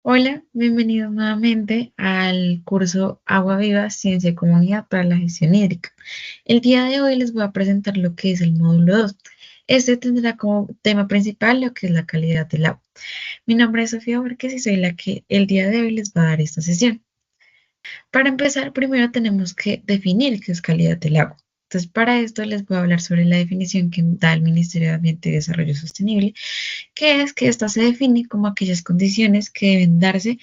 Hola, bienvenido nuevamente al curso Agua Viva, Ciencia y Comunidad para la Gestión Hídrica. El día de hoy les voy a presentar lo que es el módulo 2. Este tendrá como tema principal lo que es la calidad del agua. Mi nombre es Sofía Borges y soy la que el día de hoy les va a dar esta sesión. Para empezar, primero tenemos que definir qué es calidad del agua. Entonces, para esto les voy a hablar sobre la definición que da el Ministerio de Ambiente y Desarrollo Sostenible, que es que ésta se define como aquellas condiciones que deben darse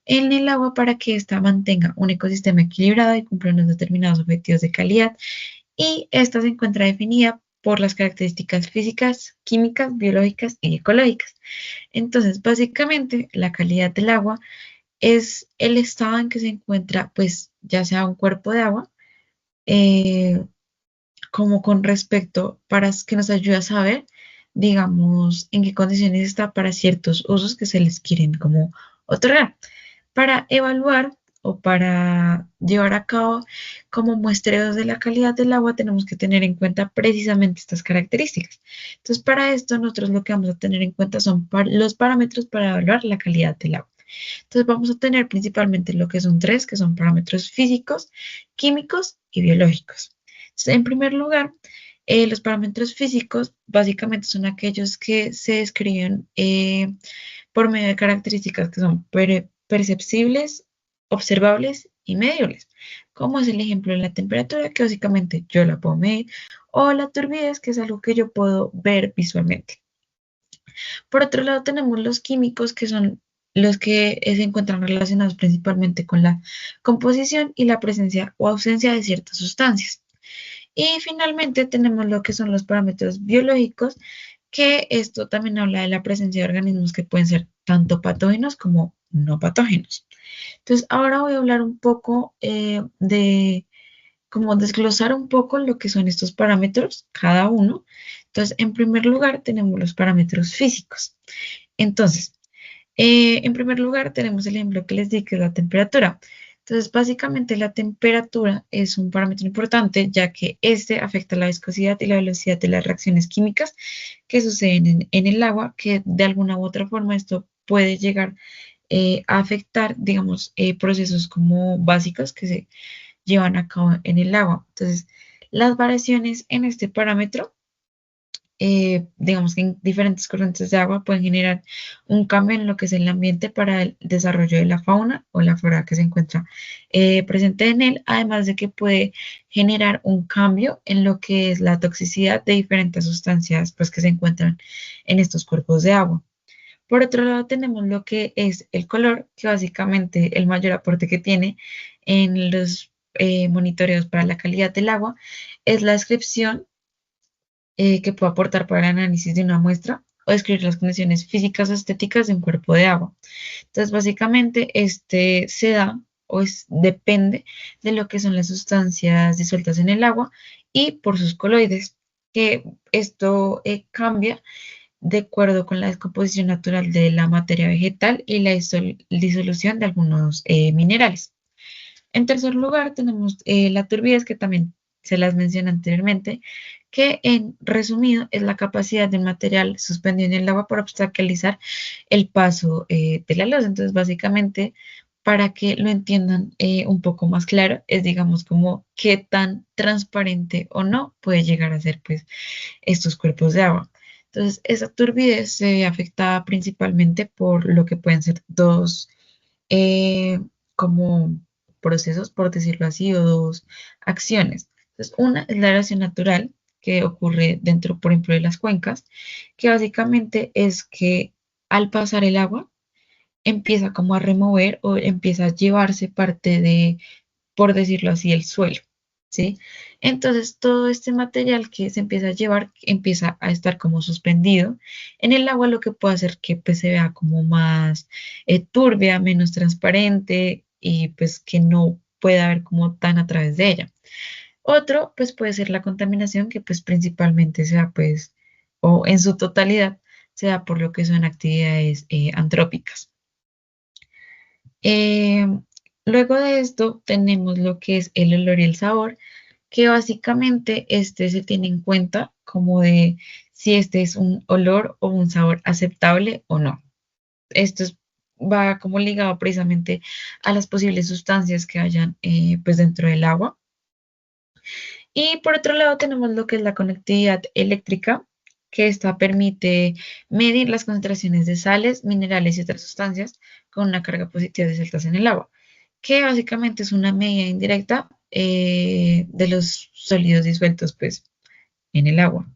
en el agua para que ésta mantenga un ecosistema equilibrado y cumpla unos determinados objetivos de calidad. Y esta se encuentra definida por las características físicas, químicas, biológicas y ecológicas. Entonces, básicamente, la calidad del agua es el estado en que se encuentra, pues, ya sea un cuerpo de agua, eh, como con respecto para que nos ayude a saber, digamos, en qué condiciones está para ciertos usos que se les quieren como otorgar. Para evaluar o para llevar a cabo como muestreos de la calidad del agua, tenemos que tener en cuenta precisamente estas características. Entonces, para esto, nosotros lo que vamos a tener en cuenta son los parámetros para evaluar la calidad del agua. Entonces, vamos a tener principalmente lo que son tres, que son parámetros físicos, químicos y biológicos. Entonces, en primer lugar, los parámetros físicos básicamente son aquellos que se describen por medio de características que son perceptibles, observables y medibles, como es el ejemplo de la temperatura, que básicamente yo la puedo medir, o la turbidez, que es algo que yo puedo ver visualmente. Por otro lado, tenemos los químicos, que son los que se encuentran relacionados principalmente con la composición y la presencia o ausencia de ciertas sustancias. Y finalmente tenemos lo que son los parámetros biológicos, que esto también habla de la presencia de organismos que pueden ser tanto patógenos como no patógenos. Entonces, ahora voy a hablar un poco de como desglosar un poco lo que son estos parámetros, cada uno. Entonces, en primer lugar, tenemos los parámetros físicos. Entonces, en primer lugar, tenemos el ejemplo que les di, que es la temperatura. Entonces, básicamente la temperatura es un parámetro importante, ya que este afecta la viscosidad y la velocidad de las reacciones químicas que suceden en el agua, que de alguna u otra forma esto puede llegar a afectar, digamos, procesos como básicos que se llevan a cabo en el agua. Entonces, las variaciones en este parámetro, digamos que en diferentes corrientes de agua pueden generar un cambio en lo que es el ambiente para el desarrollo de la fauna o la flora que se encuentra presente en él, además de que puede generar un cambio en lo que es la toxicidad de diferentes sustancias pues, que se encuentran en estos cuerpos de agua. Por otro lado, tenemos lo que es el color, que básicamente el mayor aporte que tiene en los monitoreos para la calidad del agua es la descripción que puede aportar para el análisis de una muestra o describir las condiciones físicas o estéticas de un cuerpo de agua. Entonces, básicamente, este se da depende de lo que son las sustancias disueltas en el agua y por sus coloides, que esto cambia de acuerdo con la descomposición natural de la materia vegetal y la disolución de algunos minerales. En tercer lugar, tenemos la turbidez, que también se las mencioné anteriormente, que en resumido es la capacidad del material suspendido en el agua para obstaculizar el paso de la luz. Entonces, básicamente, para que lo entiendan un poco más claro, es digamos como qué tan transparente o no puede llegar a ser pues estos cuerpos de agua. Entonces, esa turbidez se ve afectada principalmente por lo que pueden ser dos eh, como procesos, por decirlo así, o dos acciones. Entonces, una es la erosión natural que ocurre dentro, por ejemplo, de las cuencas, que básicamente es que al pasar el agua empieza como a remover o empieza a llevarse parte de, por decirlo así, el suelo, ¿sí? Entonces, todo este material que se empieza a llevar empieza a estar como suspendido en el agua, lo que puede hacer que pues, se vea como más turbia, menos transparente y pues que no pueda ver como tan a través de ella. Otro, pues puede ser la contaminación, que pues principalmente sea pues, o en su totalidad, sea por lo que son actividades antrópicas. Eh, Luego de esto tenemos lo que es el olor y el sabor, que básicamente este se tiene en cuenta como de si este es un olor o un sabor aceptable o no. Esto es va como ligado precisamente a las posibles sustancias que hayan pues dentro del agua. Y por otro lado tenemos lo que es la conectividad eléctrica, que esta permite medir las concentraciones de sales, minerales y otras sustancias con una carga positiva de celtas en el agua, que básicamente es una medida indirecta de los sólidos disueltos pues, en el agua.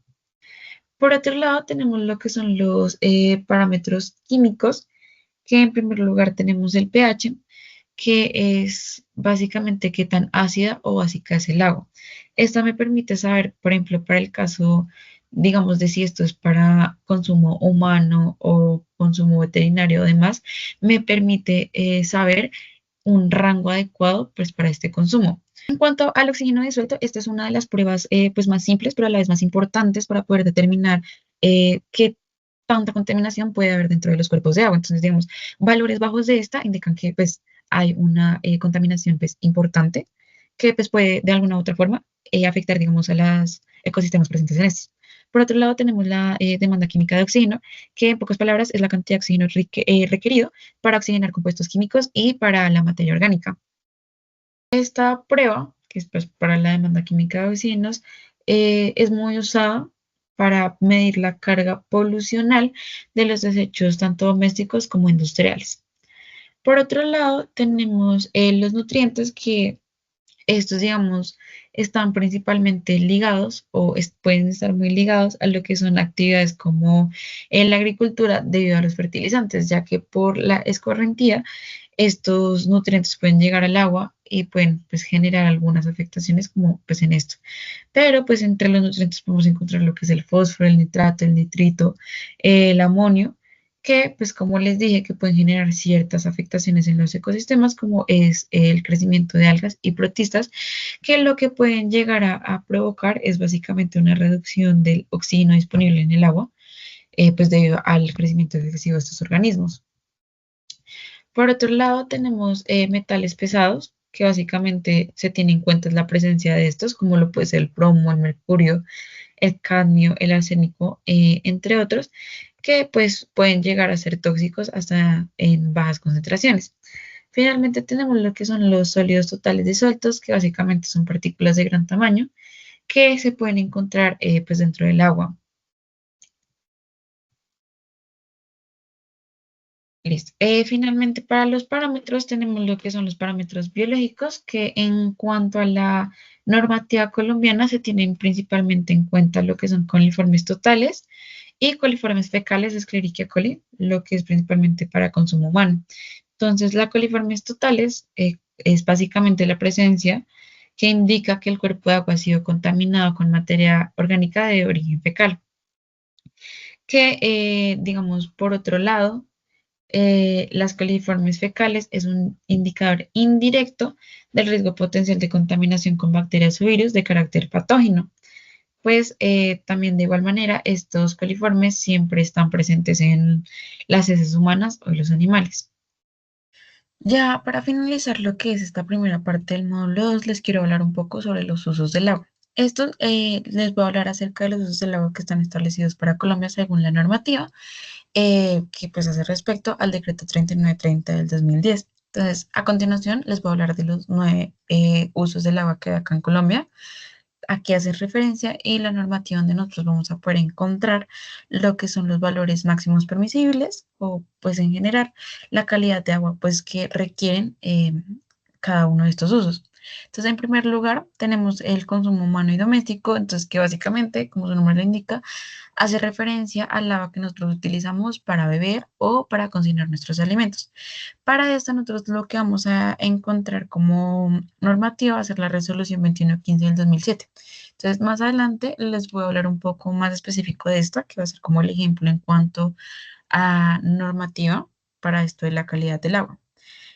Por otro lado tenemos lo que son los parámetros químicos, que en primer lugar tenemos el pH, que es básicamente qué tan ácida o básica es el agua. Esta me permite saber, por ejemplo, para el caso, digamos, de si esto es para consumo humano o consumo veterinario o demás, me permite saber un rango adecuado pues, para este consumo. En cuanto al oxígeno disuelto, esta es una de las pruebas pues, más simples, pero a la vez más importantes para poder determinar qué tanta contaminación puede haber dentro de los cuerpos de agua. Entonces, digamos, valores bajos de esta indican que pues, hay una contaminación pues, importante que pues, puede de alguna u otra forma afectar, digamos, a los ecosistemas presentes en estos. Por otro lado, tenemos la demanda química de oxígeno, que en pocas palabras es la cantidad de oxígeno requerido para oxigenar compuestos químicos y para la materia orgánica. Esta prueba, que es pues, para la demanda química de oxígenos, es muy usada para medir la carga polucional de los desechos tanto domésticos como industriales. Por otro lado, tenemos los nutrientes que estos, digamos, están principalmente ligados o pueden estar muy ligados a lo que son actividades como en la agricultura debido a los fertilizantes, ya que por la escorrentía estos nutrientes pueden llegar al agua y pueden pues, generar algunas afectaciones como pues en esto. Pero pues entre los nutrientes podemos encontrar lo que es el fósforo, el nitrato, el nitrito, el amonio, que pues como les dije que pueden generar ciertas afectaciones en los ecosistemas como es el crecimiento de algas y protistas, que lo que pueden llegar a provocar es básicamente una reducción del oxígeno disponible en el agua, pues debido al crecimiento excesivo de estos organismos. Por otro lado, tenemos metales pesados, que básicamente se tiene en cuenta la presencia de estos, como lo puede ser el plomo, el mercurio, el cadmio, el arsénico, entre otros, que pues pueden llegar a ser tóxicos hasta en bajas concentraciones. Finalmente tenemos lo que son los sólidos totales disueltos, que básicamente son partículas de gran tamaño que se pueden encontrar pues dentro del agua. Listo. Finalmente, para los parámetros tenemos lo que son los parámetros biológicos, que en cuanto a la normativa colombiana se tienen principalmente en cuenta lo que son coliformes totales y coliformes fecales de Escherichia coli, lo que es principalmente para consumo humano. Entonces, la coliformes totales es básicamente la presencia que indica que el cuerpo de agua ha sido contaminado con materia orgánica de origen fecal, que, digamos, por otro lado, las coliformes fecales es un indicador indirecto del riesgo potencial de contaminación con bacterias o virus de carácter patógeno. Pues también de igual manera, estos coliformes siempre están presentes en las heces humanas o en los animales. Ya para finalizar lo que es esta primera parte del módulo 2, les quiero hablar un poco sobre los usos del agua. Estos les voy a hablar acerca de los usos del agua que están establecidos para Colombia según la normativa que pues hace respecto al decreto 3930 del 2010. Entonces, a continuación les voy a hablar de los 9 usos del agua que hay acá en Colombia. Aquí hace referencia y la normativa donde nosotros vamos a poder encontrar lo que son los valores máximos permisibles o pues en general la calidad de agua pues que requieren cada uno de estos usos. Entonces, en primer lugar, tenemos el consumo humano y doméstico, entonces que básicamente, como su nombre lo indica, hace referencia al agua que nosotros utilizamos para beber o para cocinar nuestros alimentos. Para esto, nosotros lo que vamos a encontrar como normativa va a ser la resolución 2115 del 2007. Entonces, más adelante les voy a hablar un poco más específico de esta, que va a ser como el ejemplo en cuanto a normativa para esto de la calidad del agua.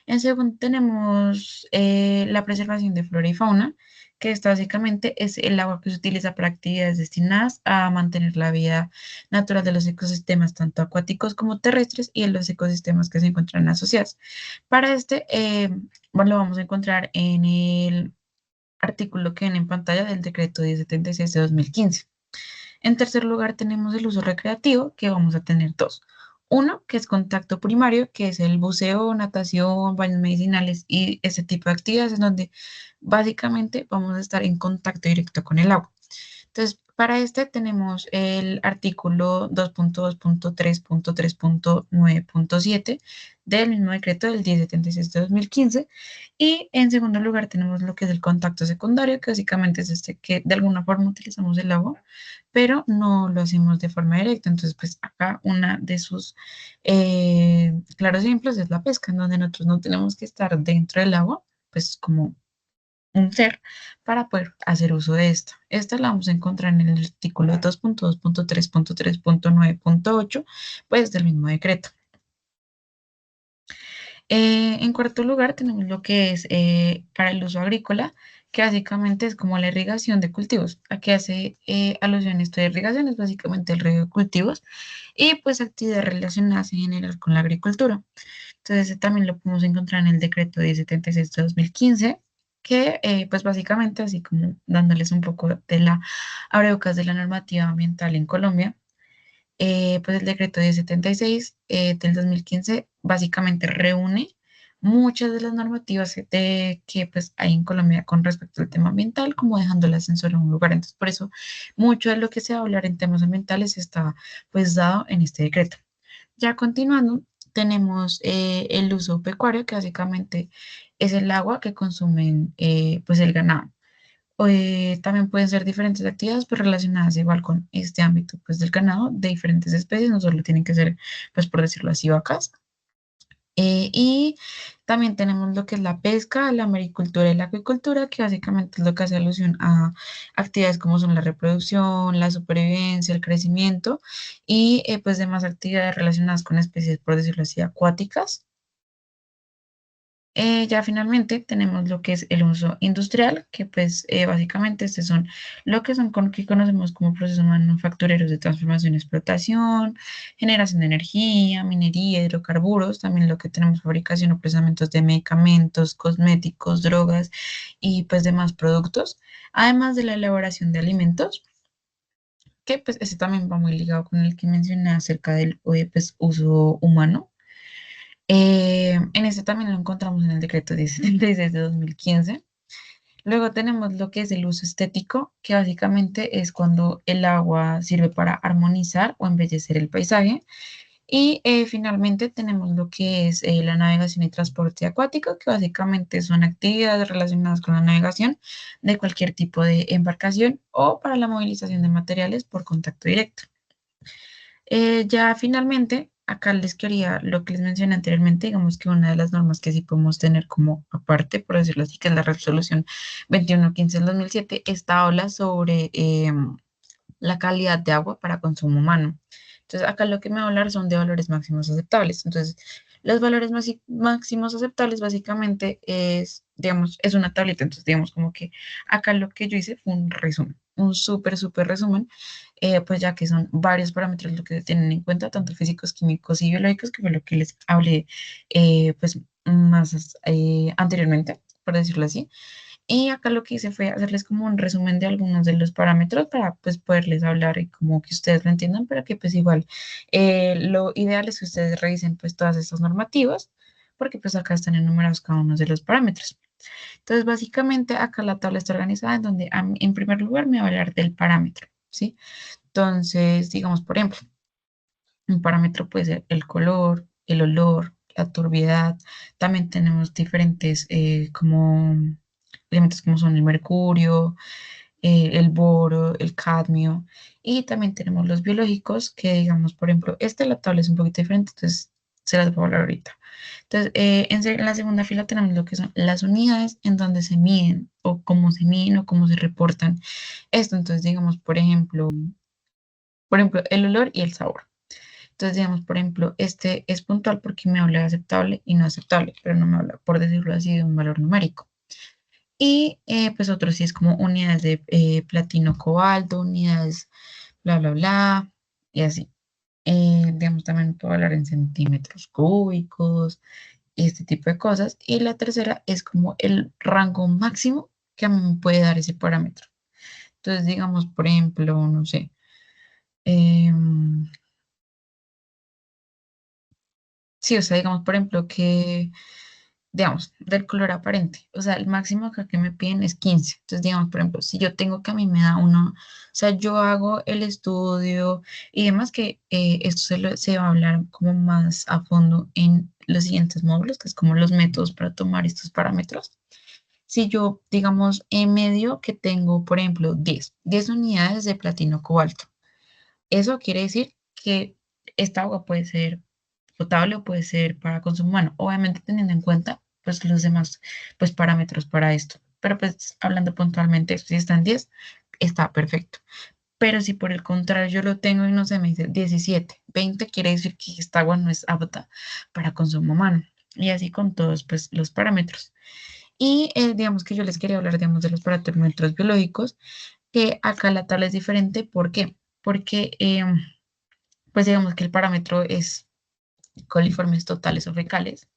En segundo tenemos la preservación de flora y fauna, que esto básicamente es el agua que se utiliza para actividades destinadas a mantener la vida natural de los ecosistemas, tanto acuáticos como terrestres, y en los ecosistemas que se encuentran asociados. Para este, bueno, lo vamos a encontrar en el artículo que viene en pantalla del decreto 1076 de 2015. En tercer lugar tenemos el uso recreativo, que vamos a tener dos. Uno, que es contacto primario, que es el buceo, natación, baños medicinales y ese tipo de actividades en donde básicamente vamos a estar en contacto directo con el agua. Entonces, para este tenemos el artículo 2.2.3.3.9.7 del mismo decreto del 1076 de 2015. Y en segundo lugar tenemos lo que es el contacto secundario, que básicamente es este que de alguna forma utilizamos el agua, pero no lo hacemos de forma directa. Entonces, pues acá una de sus claros ejemplos es la pesca, en donde nosotros no tenemos que estar dentro del agua, pues como un ser para poder hacer uso de esta. Esta la vamos a encontrar en el artículo 2.2.3.3.9.8, pues del mismo decreto. En cuarto lugar tenemos lo que es para el uso agrícola, que básicamente es como la irrigación de cultivos. Aquí hace alusión a esto de irrigación, es básicamente el riego de cultivos y pues actividades relacionadas en general con la agricultura. Entonces, ese también lo podemos encontrar en el decreto 1076 de 2015, que pues básicamente, así como dándoles un poco de la abrebocas de la normativa ambiental en Colombia, pues el decreto 1076 del 2015 básicamente reúne muchas de las normativas que pues hay en Colombia con respecto al tema ambiental, como dejándolas en solo un lugar. Entonces, por eso mucho de lo que se va a hablar en temas ambientales está pues dado en este decreto. Ya continuando, tenemos el uso pecuario, que básicamente es el agua que consumen pues el ganado. También pueden ser diferentes actividades pues relacionadas igual con este ámbito pues del ganado de diferentes especies, no solo tienen que ser pues por decirlo así vacas. Y también tenemos lo que es la pesca, la maricultura y la acuicultura, que básicamente es lo que hace alusión a actividades como son la reproducción, la supervivencia, el crecimiento y pues demás actividades relacionadas con especies, por decirlo así, acuáticas. Ya finalmente tenemos lo que es el uso industrial, que pues básicamente estos son lo que son que conocemos como procesos manufactureros de transformación y explotación, generación de energía, minería, hidrocarburos, también lo que tenemos fabricación o procesamientos de medicamentos, cosméticos, drogas y pues demás productos, además de la elaboración de alimentos, que pues ese también va muy ligado con el que mencioné acerca del pues, uso humano. En este también lo encontramos en el decreto 1076 de 2015. Luego tenemos lo que es el uso estético, que básicamente es cuando el agua sirve para armonizar o embellecer el paisaje. Y finalmente tenemos lo que es la navegación y transporte acuático, que básicamente son actividades relacionadas con la navegación de cualquier tipo de embarcación o para la movilización de materiales por contacto directo. Ya finalmente, acá les quería lo que les mencioné anteriormente, digamos que una de las normas que sí podemos tener como aparte, por decirlo así, que es la resolución 2115 del 2007, esta habla sobre la calidad de agua para consumo humano. Entonces, acá lo que me va a hablar son de valores máximos aceptables. Entonces, los valores máximos aceptables básicamente es, digamos, es una tablita. Entonces, digamos como que acá lo que yo hice fue un resumen, un súper resumen, pues ya que son varios parámetros lo que se tienen en cuenta, tanto físicos, químicos y biológicos, que fue lo que les hablé pues más anteriormente, por decirlo así. Y acá lo que hice fue hacerles como un resumen de algunos de los parámetros para pues poderles hablar y como que ustedes lo entiendan, pero que pues igual lo ideal es que ustedes revisen pues todas estas normativas, porque pues acá están enumerados cada uno de los parámetros. Entonces básicamente acá la tabla está organizada en donde en primer lugar me va a hablar del parámetro, ¿sí? Entonces, digamos, por ejemplo, un parámetro puede ser el color, el olor, la turbiedad. También tenemos diferentes como elementos como son el mercurio, el boro, el cadmio. Y también tenemos los biológicos que digamos, por ejemplo, la tabla es un poquito diferente, entonces se las voy a hablar ahorita. Entonces, en la segunda fila tenemos lo que son las unidades en donde se miden o cómo se miden o cómo se reportan esto. Entonces, digamos, por ejemplo, el olor y el sabor. Entonces, digamos, por ejemplo, este es puntual porque me habla de aceptable y no aceptable, pero no me habla, por decirlo así, de un valor numérico. Y pues otro sí es como unidades de platino cobalto, unidades bla, bla, bla, y así. Digamos, también puedo hablar en centímetros cúbicos y este tipo de cosas. Y la tercera es como el rango máximo que a mí me puede dar ese parámetro. Entonces, digamos, por ejemplo, no sé. em, Sí, o sea, digamos, por ejemplo, que, digamos, del color aparente, o sea, el máximo acá que me piden es 15. Entonces, digamos, por ejemplo, si yo tengo que a mí me da uno, o sea, yo hago el estudio y demás, que esto se va a hablar como más a fondo en los siguientes módulos, que es como los métodos para tomar estos parámetros. Si yo, digamos, en medio que tengo, por ejemplo, 10 unidades de platino cobalto, eso quiere decir que esta agua puede ser potable o puede ser para consumo humano, obviamente teniendo en cuenta pues los demás pues parámetros para esto. Pero pues hablando puntualmente, si están 10 está perfecto. Pero si por el contrario yo lo tengo y no se me dice 17 20 quiere decir que esta agua no es apta para consumo humano. Y así con todos pues los parámetros. Y digamos que yo les quería hablar, digamos, de los parámetros biológicos, que acá la tabla es diferente. ¿Por qué? Porque pues digamos que el parámetro es coliformes totales o fecales.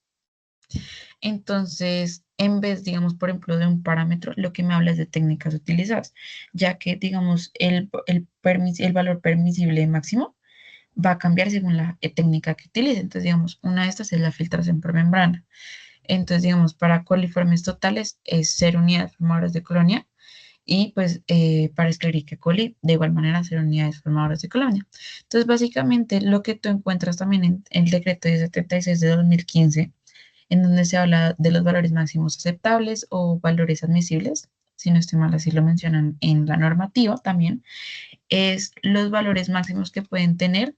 Entonces, en vez, digamos, por ejemplo, de un parámetro, lo que me habla es de técnicas utilizadas, ya que, digamos, el valor permisible máximo va a cambiar según la técnica que utilice. Entonces, digamos, una de estas es la filtración por membrana. Entonces, digamos, para coliformes totales es 0 unidades formadoras de colonia y pues para Escherichia coli de igual manera 0 unidades formadoras de colonia. Entonces, básicamente lo que tú encuentras también en el decreto 1076 de 2015 en donde se habla de los valores máximos aceptables o valores admisibles, si no estoy mal, así lo mencionan en la normativa también, es los valores máximos que pueden tener,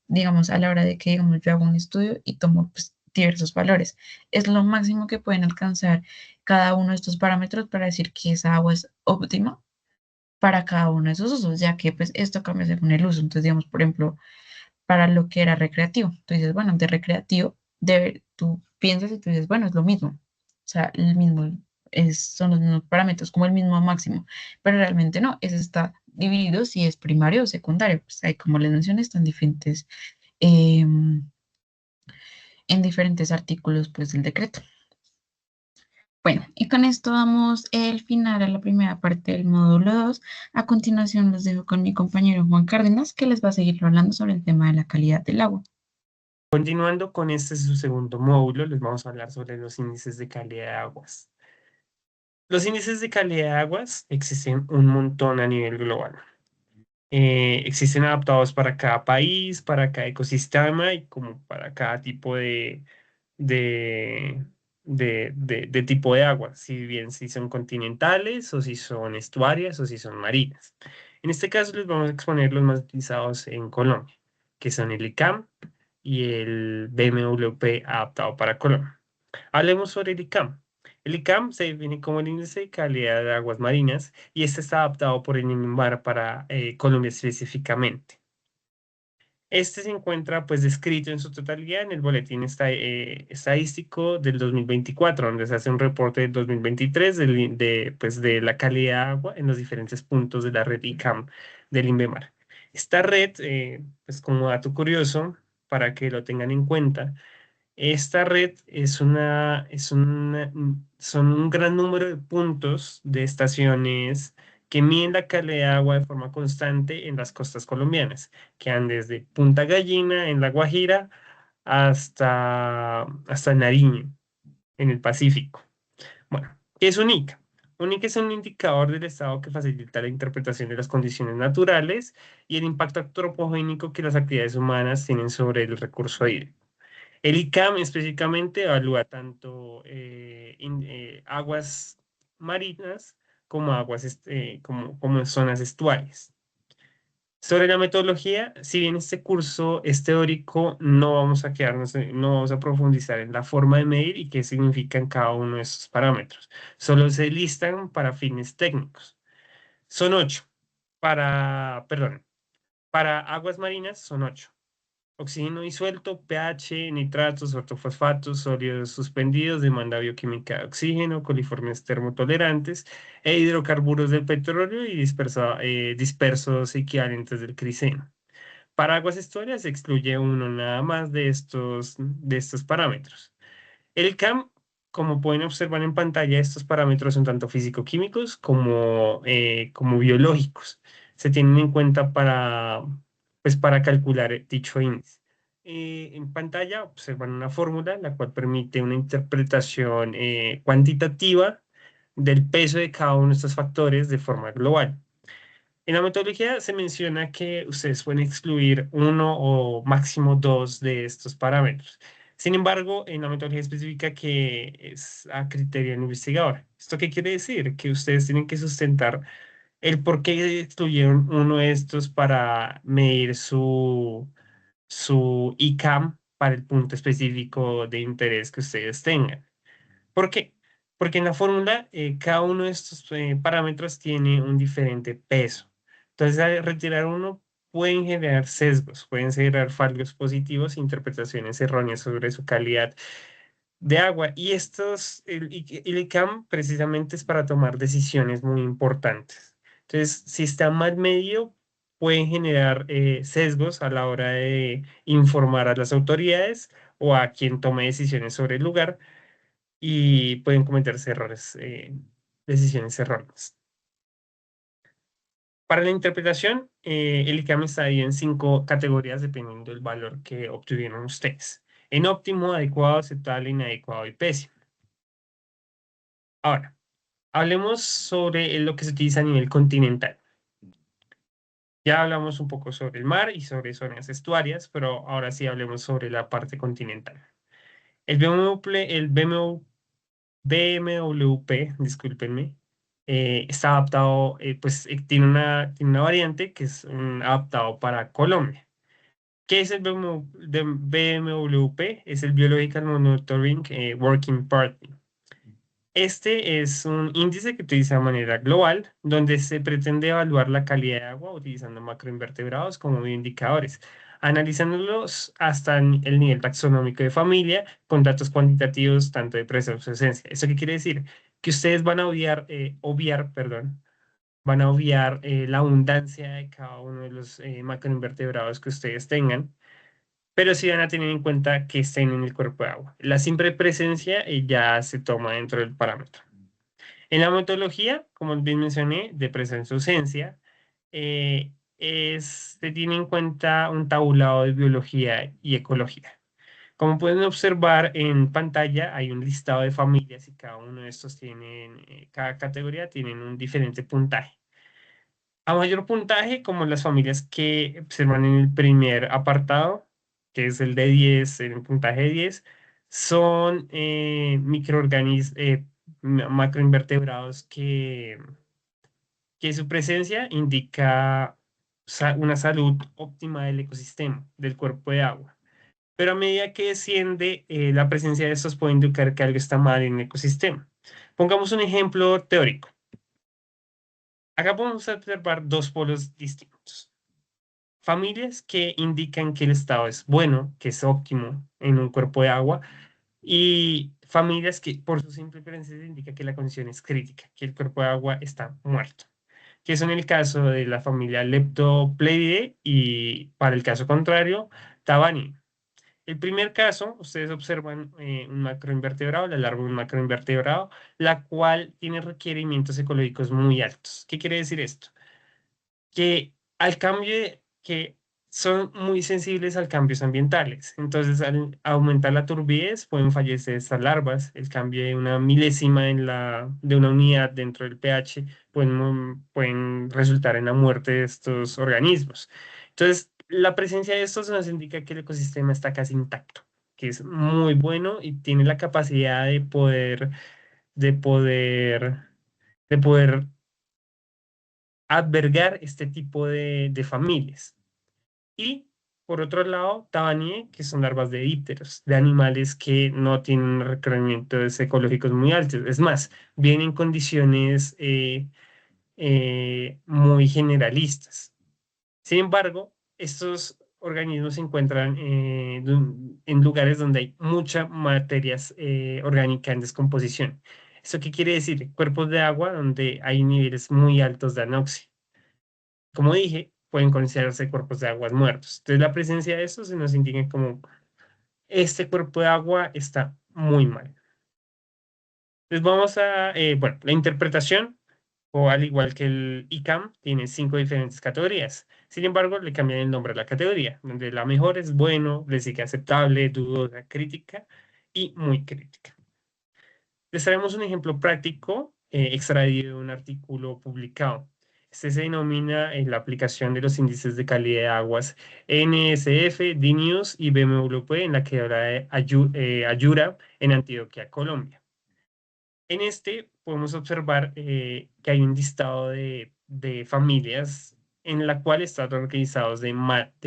digamos, a la hora de que, digamos, yo hago un estudio y tomo pues, diversos valores. Es lo máximo que pueden alcanzar cada uno de estos parámetros para decir que esa agua es óptima para cada uno de esos usos, ya que pues esto cambia según el uso. Entonces, digamos, por ejemplo, para lo que era recreativo. Tú dices, bueno, de recreativo, tú piensas y tú dices, bueno, es lo mismo. O sea, el mismo, son los mismos parámetros, como el mismo máximo. Pero realmente no, ese está dividido si es primario o secundario. Pues hay, como les mencioné, están diferentes, en diferentes artículos pues, del decreto. Bueno, y con esto damos el final a la primera parte del módulo 2. A continuación los dejo con mi compañero Juan Cárdenas, que les va a seguir hablando sobre el tema de la calidad del agua. Continuando con este su segundo módulo, les vamos a hablar sobre los índices de calidad de aguas. Los índices de calidad de aguas existen un montón a nivel global. Existen adaptados para cada país, para cada ecosistema y como para cada tipo de, de tipo de agua, si bien si son continentales o si son estuarias o si son marinas. En este caso les vamos a exponer los más utilizados en Colombia, que son el ICAM y el BMWP adaptado para Colombia. Hablemos sobre el ICAM. El ICAM se define como el índice de calidad de aguas marinas y este está adaptado por el INVIMAR para Colombia específicamente. Este se encuentra pues descrito en su totalidad en el boletín estadístico del 2024, donde se hace un reporte del 2023 pues, de la calidad de agua en los diferentes puntos de la red ICAM del INVEMAR. Esta red, pues como dato curioso, para que lo tengan en cuenta, esta red son un gran número de puntos de estaciones que miden la calidad de agua de forma constante en las costas colombianas, que van desde Punta Gallina en La Guajira hasta Nariño en el Pacífico. Bueno, ¿qué es UNICA? UNICA es un indicador del estado que facilita la interpretación de las condiciones naturales y el impacto antropogénico que las actividades humanas tienen sobre el recurso hídrico. El ICAM específicamente evalúa tanto aguas marinas como como zonas estuarias. Sobre la metodología, si bien este curso es teórico, no vamos a no vamos a profundizar en la forma de medir y qué significan cada uno de estos parámetros. Solo se listan para fines técnicos. Son ocho. Perdón, para aguas marinas son ocho: oxígeno disuelto, pH, nitratos, ortofosfatos, sólidos suspendidos, demanda bioquímica de oxígeno, coliformes termotolerantes e hidrocarburos del petróleo y dispersos equivalentes del criseno. Para aguas estuarias se excluye uno nada más de estos parámetros. El CAM, como pueden observar en pantalla, estos parámetros son tanto físico-químicos como biológicos. Se tienen en cuenta pues, para calcular dicho índice. en pantalla observan una fórmula la cual permite una interpretación cuantitativa del peso de cada uno de estos factores de forma global. En la metodología se menciona que ustedes pueden excluir uno o máximo dos de estos parámetros. Sin embargo, en la metodología específica que es a criterio del investigador. ¿Esto qué quiere decir? Que ustedes tienen que sustentar el por qué excluyeron uno de estos para medir su ICAM para el punto específico de interés que ustedes tengan. ¿Por qué? Porque en la fórmula cada uno de estos parámetros tiene un diferente peso. Entonces, al retirar uno, pueden generar sesgos, pueden generar fallos positivos, interpretaciones erróneas sobre su calidad de agua. Y el ICAM precisamente es para tomar decisiones muy importantes. Entonces, si está mal medido, pueden generar sesgos a la hora de informar a las autoridades o a quien tome decisiones sobre el lugar y pueden cometerse errores, decisiones erróneas. Para la interpretación, el ICAM está dividido en 5 categorías dependiendo del valor que obtuvieron ustedes. En óptimo, adecuado, aceptable, inadecuado y pésimo. Ahora, hablemos sobre lo que se utiliza a nivel continental. Ya hablamos un poco sobre el mar y sobre zonas estuarias, pero ahora sí hablemos sobre la parte continental. El BMW, discúlpenme, está adaptado, pues tiene una variante que es adaptado para Colombia. ¿Qué es el BMWP? Es el Biological Monitoring Working Party. Este es un índice que utiliza de manera global, donde se pretende evaluar la calidad de agua utilizando macroinvertebrados como bioindicadores, analizándolos hasta el nivel taxonómico de familia, con datos cuantitativos tanto de presencia y ausencia. ¿Eso qué quiere decir? Que ustedes van a van a obviar la abundancia de cada uno de los macroinvertebrados que ustedes tengan, pero sí van a tener en cuenta que estén en el cuerpo de agua. La simple presencia ya se toma dentro del parámetro. En la metodología, como bien mencioné, de presencia-ausencia, se tiene en cuenta un tabulado de biología y ecología. Como pueden observar en pantalla, hay un listado de familias y cada uno de estos cada categoría tienen un diferente puntaje. A mayor puntaje, como las familias que observan en el primer apartado, que es el de 10, en el puntaje de 10, son macroinvertebrados que su presencia indica una salud óptima del ecosistema, del cuerpo de agua. Pero a medida que desciende, la presencia de estos puede indicar que algo está mal en el ecosistema. Pongamos un ejemplo teórico. Acá podemos observar dos polos distintos. Familias que indican que el estado es bueno, que es óptimo en un cuerpo de agua, y familias que por su simple presencia indica que la condición es crítica, que el cuerpo de agua está muerto, que son el caso de la familia Leptopleidae y para el caso contrario, Tabani. El primer caso, ustedes observan un macroinvertebrado, la larva de un macroinvertebrado, la cual tiene requerimientos ecológicos muy altos. ¿Qué quiere decir esto? Que al cambio, que son muy sensibles a cambios ambientales. Entonces, al aumentar la turbidez, pueden fallecer estas larvas. El cambio de una milésima de una unidad dentro del pH pueden resultar en la muerte de estos organismos. Entonces, la presencia de estos nos indica que el ecosistema está casi intacto, que es muy bueno y tiene la capacidad de poder, de poder albergar este tipo de familias. Y por otro lado, Tabanie, que son larvas de dípteros, de animales que no tienen requerimientos ecológicos muy altos. Es más, vienen en condiciones muy generalistas. Sin embargo, estos organismos se encuentran en lugares donde hay mucha materia orgánica en descomposición. ¿Esto qué quiere decir? Cuerpos de agua donde hay niveles muy altos de anoxia. Como dije, pueden considerarse cuerpos de aguas muertos. Entonces, la presencia de estos se nos indica como este cuerpo de agua está muy mal. Entonces, bueno, la interpretación, o al igual que el ICAM, tiene 5 diferentes categorías. Sin embargo, le cambian el nombre a la categoría, donde la mejor es bueno, le sigue aceptable, dudosa, crítica y muy crítica. Les traemos un ejemplo práctico extraído de un artículo publicado. Este se denomina la aplicación de los índices de calidad de aguas NSF, DNews y BMWP en la quebrada de Ayura en Antioquia, Colombia. En este podemos observar que hay un listado de familias en la cual están organizados de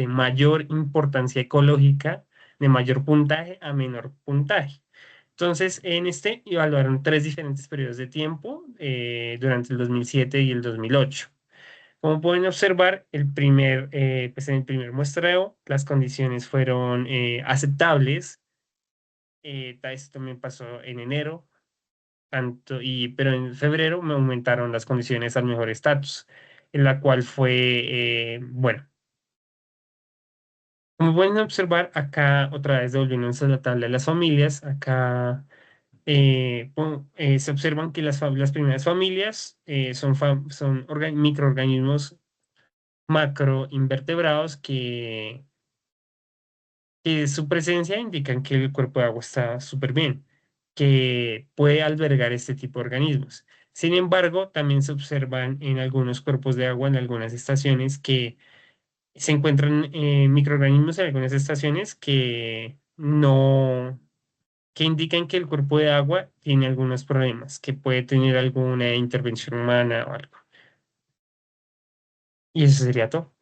mayor importancia ecológica, de mayor puntaje a menor puntaje. Entonces, en este evaluaron tres diferentes periodos de tiempo durante el 2007 y el 2008. Como pueden observar, pues en el primer muestreo las condiciones fueron aceptables. Esto también pasó en enero, pero en febrero me aumentaron las condiciones al mejor estatus, en la cual fue, bueno, como pueden observar acá, otra vez devolviéndonos a la tabla de las familias, acá se observan que las primeras familias son microorganismos macroinvertebrados que su presencia indican que el cuerpo de agua está súper bien, que puede albergar este tipo de organismos. Sin embargo, también se observan en algunos cuerpos de agua, en algunas estaciones, que se encuentran microorganismos en algunas estaciones que indican que el cuerpo de agua tiene algunos problemas, que puede tener alguna intervención humana o algo. Y eso sería todo.